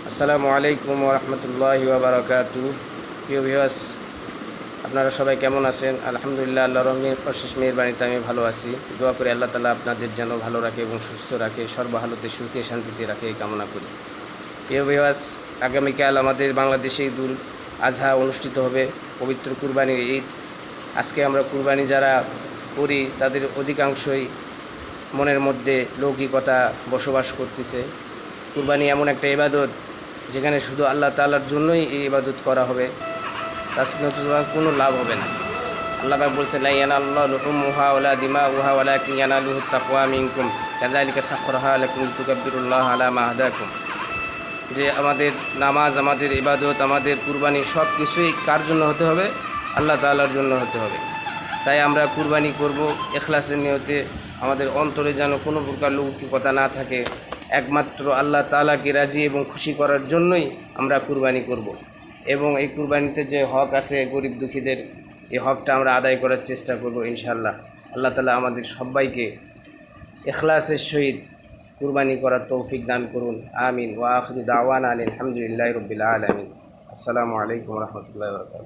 আসসালামু আলাইকুম ওয়া রাহমাতুল্লাহি ওয়া বারাকাতুহু। প্রিয় ভিউয়ার্স, আপনারা সবাই কেমন আছেন? আলহামদুলিল্লাহ, আল্লাহর অশেষ মেহেরবানিতে আমি ভালো আছি। দোয়া করি আল্লাহ তাআলা আপনাদের যেন ভালো রাখে এবং সুস্থ রাখে, সর্বহালতে সুখে শান্তিতে রাখে এই কামনা করি। প্রিয় ভিউয়ার্স, আগামীকাল আমাদের বাংলাদেশে ঈদুল আজহা অনুষ্ঠিত হবে, পবিত্র কুরবানির ঈদ। আজকে আমরা কুরবানি যারা করি তাদের অধিকাংশই মনের মধ্যে লৌকিকতা বসবাস করতেছে। কুরবানি এমন একটা ইবাদত যেখানে শুধু আল্লাহ তাআলার জন্যই এই ইবাদত করা হবে, তাছাড়া কোনো লাভ হবে না। আল্লাহ পাক বলছে, লা ইয়ানালুল্লাহু লুহুমুহা ওয়ালা দিমাউহা ওয়ালাকিন ইয়ানালুহুত তাকওয়া মিনকুম কাযালিকা সাখখারাহা লাকুম লিতুকাব্বিরুল্লাহা আলা মা হাদাকুম। যে আমাদের নামাজ, আমাদের ইবাদত, আমাদের কুরবানি সব কিছুই কার জন্য হতে হবে? আল্লাহ তাআলার জন্য হতে হবে। তাই আমরা কুরবানি করব ইখলাসের নিয়তে। আমাদের অন্তরে যেন কোনো প্রকার লৌকিকতা না থাকে, একমাত্র আল্লাহ তাআলাকে রাজি এবং খুশি করার জন্যই আমরা কুরবানি করব। এবং এই কুরবানিতে যে হক আছে গরিব দুঃখীদের, এই হকটা আমরা আদায় করার চেষ্টা করব ইনশাআল্লাহ। আল্লাহ তাআলা আমাদের সবাইকে ইখলাসের সহিত কুরবানি করার তৌফিক দান করুন। আমিন। ওয়া আখিরু দাওয়ানা আলহামদুলিল্লাহি রাব্বিল আলামিন। আসসালামু আলাইকুম ওয়া রাহমাতুল্লাহি ওয়া বারাকাতুহু।